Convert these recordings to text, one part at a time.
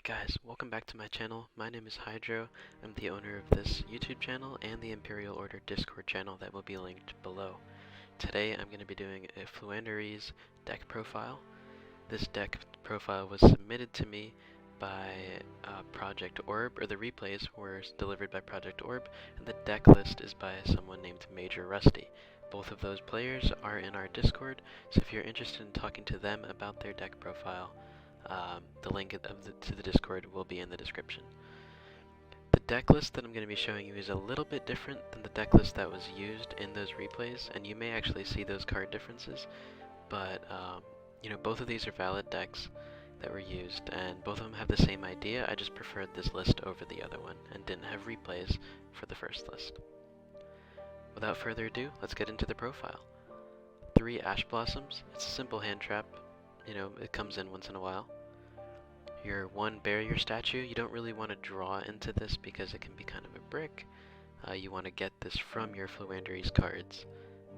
guys, welcome back to my channel. My name is Yugioh. I'm the owner of this YouTube channel and the Imperial Order Discord channel that will be linked below. Today I'm going to be doing a Floowandereeze deck profile. This deck profile was submitted to me by Project Orb, or the replays were delivered by Project Orb, and the deck list is by someone named Major Rusty. Both of those players are in our Discord, so if you're interested in talking to them about their deck profile, the link to the Discord will be in the description. The deck list that I'm going to be showing you is a little bit different than the deck list that was used in those replays, and you may actually see those card differences, but both of these are valid decks that were used, and both of them have the same idea. I just preferred this list over the other one, and didn't have replays for the first list. Without further ado, let's get into the profile. 3 Ash Blossoms. It's a simple hand trap. It comes in once in a while. Your 1 barrier statue, you don't really want to draw into this because it can be kind of a brick. You want to get this from your Floowandereeze cards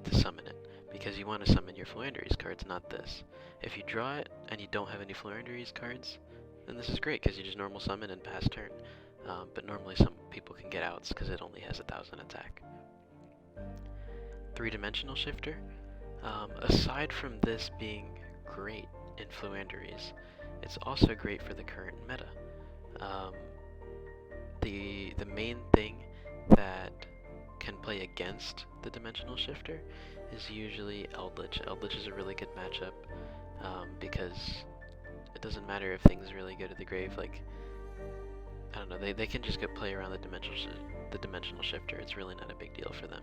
to summon it, because you want to summon your Floowandereeze cards, not this. If you draw it and you don't have any Floowandereeze cards, then this is great because you just normal summon and pass turn. But normally some people can get outs because it only has 1000 attack. 3-dimensional shifter. Aside from this being great in Floowandereeze, it's also great for the current meta. The main thing that can play against the dimensional shifter is usually Eldritch. Eldritch is a really good matchup because it doesn't matter if things really go to the grave. Like, I don't know, they can just play around the dimensional shifter. It's really not a big deal for them.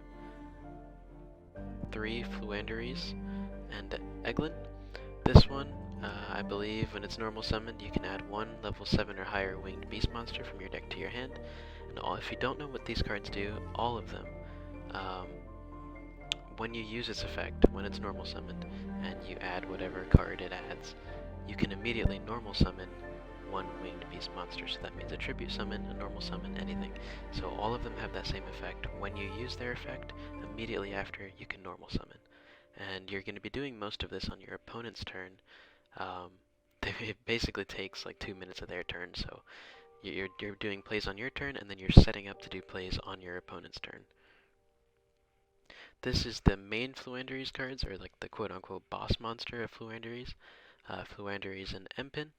3 Floowandereeze and Eglin. This one, I believe when it's normal summoned, you can add 1 level 7 or higher winged beast monster from your deck to your hand. And if you don't know what these cards do, all of them, when you use its effect, when it's normal summoned, and you add whatever card it adds, you can immediately normal summon 1 winged beast monster. So that means a tribute summon, a normal summon, anything. So all of them have that same effect. When you use their effect, immediately after you can normal summon. And you're going to be doing most of this on your opponent's turn. It basically takes like 2 minutes of their turn, so you're doing plays on your turn, and then you're setting up to do plays on your opponent's turn. This is the main Floowandereeze cards, or like the quote-unquote boss monster of Floowandereeze. Floowandereeze and Empin.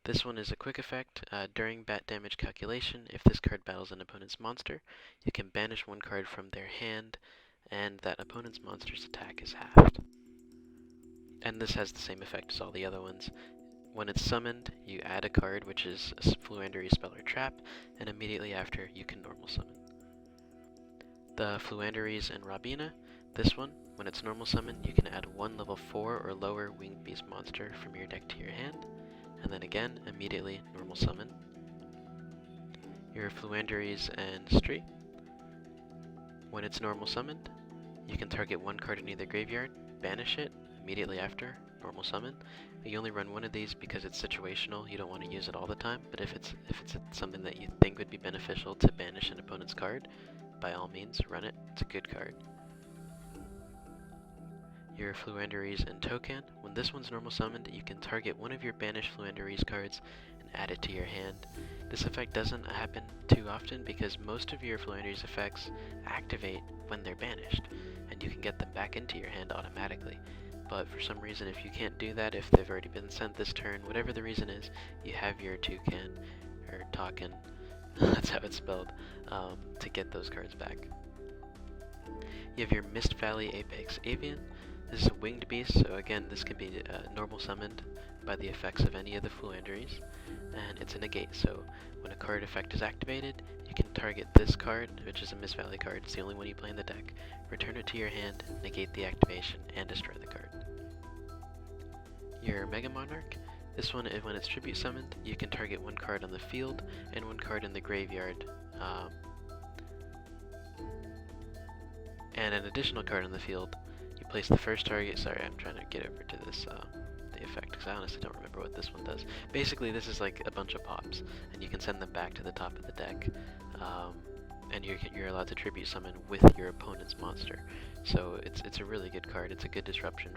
This one is a quick effect. During bat damage calculation, if this card battles an opponent's monster, you can banish 1 card from their hand, and that opponent's monster's attack is halved. And this has the same effect as all the other ones. When it's summoned, you add a card, which is a Floowandereeze spell or trap, and immediately after, you can normal summon. The Floowandereeze and Robina. This one, when it's normal summoned, you can add 1 level 4 or lower winged beast monster from your deck to your hand, and then again, immediately normal summon. Your Floowandereeze and Stree. When it's normal summoned, you can target 1 card in either graveyard, banish it, immediately after, normal summon. You only run 1 of these because it's situational. You don't want to use it all the time, but if it's something that you think would be beneficial to banish an opponent's card, by all means, run it. It's a good card. Your Floowandereeze and Toucan. When this one's normal summoned, you can target 1 of your banished Floowandereeze cards and add it to your hand. This effect doesn't happen too often because most of your Floowandereeze effects activate when they're banished, and you can get them back into your hand automatically. But for some reason, if you can't do that, if they've already been sent this turn, whatever the reason is, you have your Toucan, or Toucan, that's how it's spelled, to get those cards back. You have your Mist Valley Apex Avian. This is a winged beast, so again, this can be normal summoned by the effects of any of the Floowandereeze, and it's a negate, so when a card effect is activated, you can target this card, which is a Mist Valley card. It's the only one you play in the deck. Return it to your hand, negate the activation, and destroy the card. Your Mega Monarch. This one, when it's tribute summoned, you can target 1 card on the field and 1 card in the graveyard, and an additional card on the field. You place the first target. Sorry, I'm trying to get over to this the effect because I honestly don't remember what this one does. Basically, this is like a bunch of pops, and you can send them back to the top of the deck, and you're allowed to tribute summon with your opponent's monster. So it's a really good card. It's a good disruption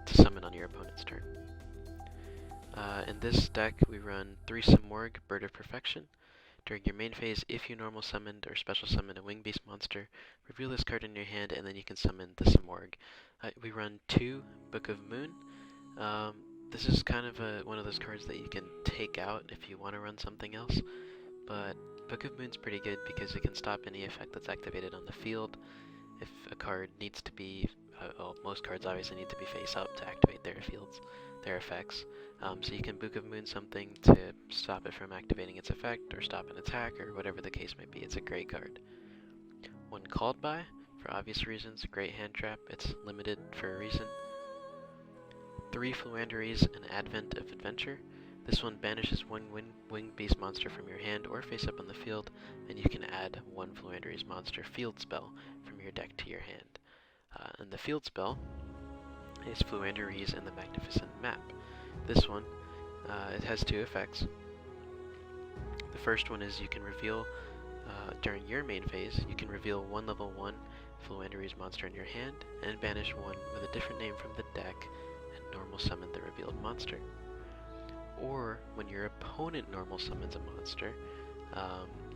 to summon on your opponent's turn. In this deck, we run 3 Simorgh, Bird of Perfection. During your main phase, if you normal summoned or special summoned a Wing Beast monster, reveal this card in your hand and then you can summon the Simorgh. We run 2 Book of Moon. Um, this is kind of one of those cards that you can take out if you want to run something else, but Book of Moon's pretty good because it can stop any effect that's activated on the field. If a card needs to be, well, most cards obviously need to be face up to activate their fields, their effects. So you can Book of Moon something to stop it from activating its effect, or stop an attack, or whatever the case may be. It's a great card. When called by, for obvious reasons, great hand trap. It's limited for a reason. 3 Floowandereeze, an Advent of Adventure. This one banishes one winged beast monster from your hand or face up on the field, and you can add 1 Floowandereeze monster field spell from your deck to your hand. And the field spell is Floowandereeze and the Magnificent Map. This one, it has 2 effects. The first one is you can reveal, during your main phase, you can reveal 1 level 1 Floowandereeze monster in your hand, and banish one with a different name from the deck, and normal summon the revealed monster. Or, when your opponent normal summons a monster,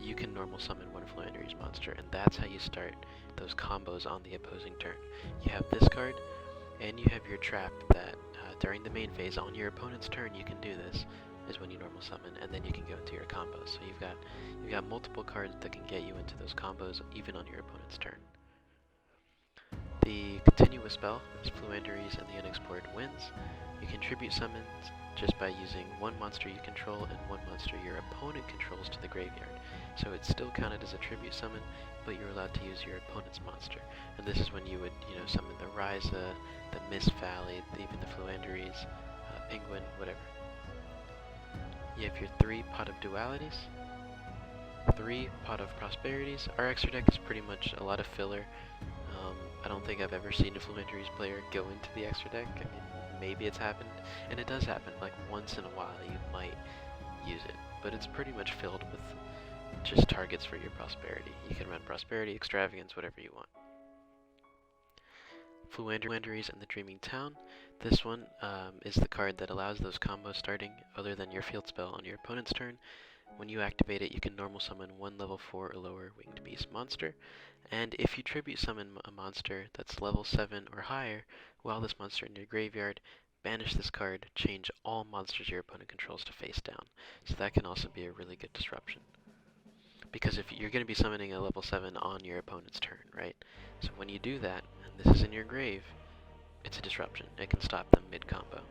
you can normal summon 1 Floowandereeze monster, and that's how you start those combos on the opposing turn. You have this card, and you have your trap that during the main phase, on your opponent's turn, you can do this, is when you normal summon, and then you can go into your combos. So you've got multiple cards that can get you into those combos, even on your opponent's turn. The continuous spell is Floowandereeze and the Unexplored Winds. You can tribute summons just by using 1 monster you control and 1 monster your opponent controls to the graveyard. So it's still counted as a tribute summon, but you're allowed to use your opponent's monster. And this is when you would, summon the Ryza, the Mist Valley, even the Floowandereeze, Penguin, whatever. You have your 3 Pot of Dualities, 3 Pot of Prosperities. Our extra deck is pretty much a lot of filler. I don't think I've ever seen a Floowandereeze player go into the extra deck. I mean, maybe it's happened, and it does happen. Like, once in a while you might use it, but it's pretty much filled with just targets for your Prosperity. You can run Prosperity, Extravagance, whatever you want. Floowandereeze and the Dreaming Town. This one is the card that allows those combos starting other than your field spell on your opponent's turn. When you activate it, you can normal summon 1 level 4 or lower winged beast monster, and if you tribute summon a monster that's level 7 or higher while this monster in your graveyard, banish this card, change all monsters your opponent controls to face down. So that can also be a really good disruption. Because if you're going to be summoning a level 7 on your opponent's turn, right? So when you do that, and this is in your grave, it's a disruption. It can stop them mid-combo.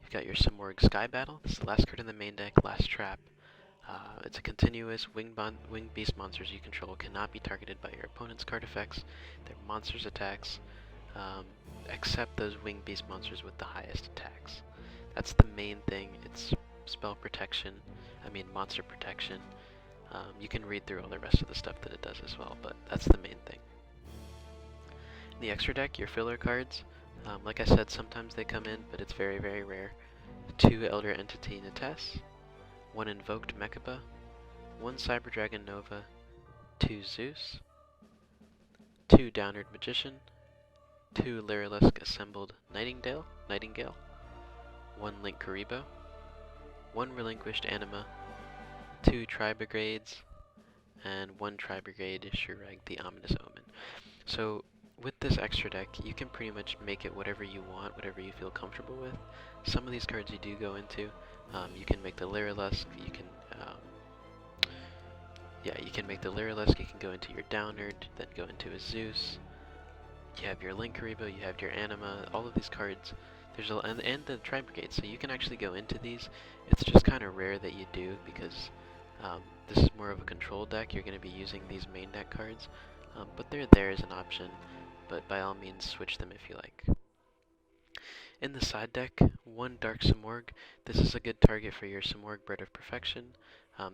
You've got your Simorgh Sky Battle. This is the last card in the main deck, last trap. It's a continuous winged beast monsters you control cannot be targeted by your opponent's card effects. They're monsters attacks, except those winged beast monsters with the highest attacks. That's the main thing. It's spell protection, monster protection. You can read through all the rest of the stuff that it does as well, but that's the main thing. In the extra deck, your filler cards, like I said, sometimes they come in, but it's very, very rare. 2 Elder Entity Nates, 1 Invoked Mechaba, 1 Cyber Dragon Nova, 2 Zeus, 2 Downward Magician, 2 Lyrilusc Assembled Nightingale, 1 Link Karibo, 1 Relinquished Anima, 2 Tri-Brigades, and 1 Tri-Brigade Shurag the Ominous Omen. So with this extra deck, you can pretty much make it whatever you want, whatever you feel comfortable with. Some of these cards you do go into. You can make the Lyrilusc, you can make the Lyrilusc, you can go into your Downward, then go into a Zeus. You have your Link Karibo, you have your Anima, all of these cards. And the Tri-Brigade, so you can actually go into these. It's just kind of rare that you do, because this is more of a control deck. You're going to be using these main deck cards, but they're there as an option, but by all means switch them if you like. In the side deck, 1 Dark Simorgh. This is a good target for your Simorgh Bird of Perfection.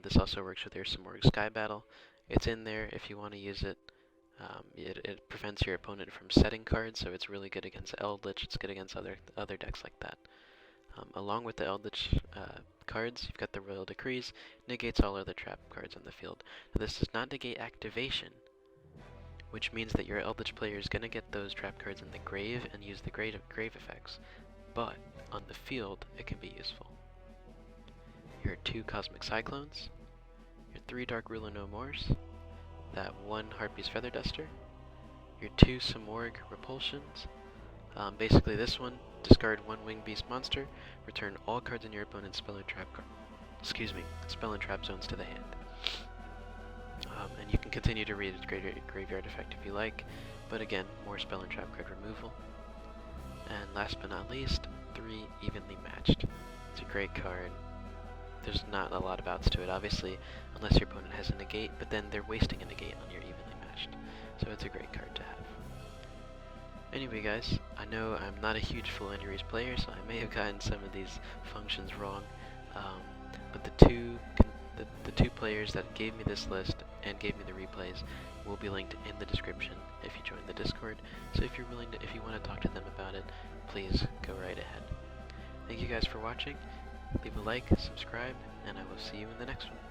This also works with your Simorgh Sky Battle. It's in there if you want to use it. It prevents your opponent from setting cards, so it's really good against Eldritch. It's good against other decks like that. Along with the Eldritch cards, you've got the Royal Decrees, negates all other trap cards on the field. Now, this does not negate activation, which means that your Eldritch player is going to get those trap cards in the grave and use the grave effects. but on the field it can be useful. Your 2 Cosmic Cyclones, your 3 Dark Ruler No Mores, that 1 Harpy's Feather Duster, your 2 Samorg Repulsions. Basically this one, discard 1 Winged Beast monster, return all cards in your opponent's spell and trap zones to the hand. And you can continue to read its graveyard effect if you like, but again, more spell and trap card removal. And last but not least, 3 Evenly Matched. It's a great card. There's not a lot of outs to it, obviously, unless your opponent has a negate, but then they're wasting a negate on your Evenly Matched. So it's a great card to have. Anyway guys, I know I'm not a huge Floowandereeze player, so I may have gotten some of these functions wrong, but the two players that gave me this list and gave me the replays will be linked in the description if you join the Discord. So if you want to talk to them about it, please go right ahead. Thank you guys for watching. Leave a like, subscribe, and I will see you in the next one.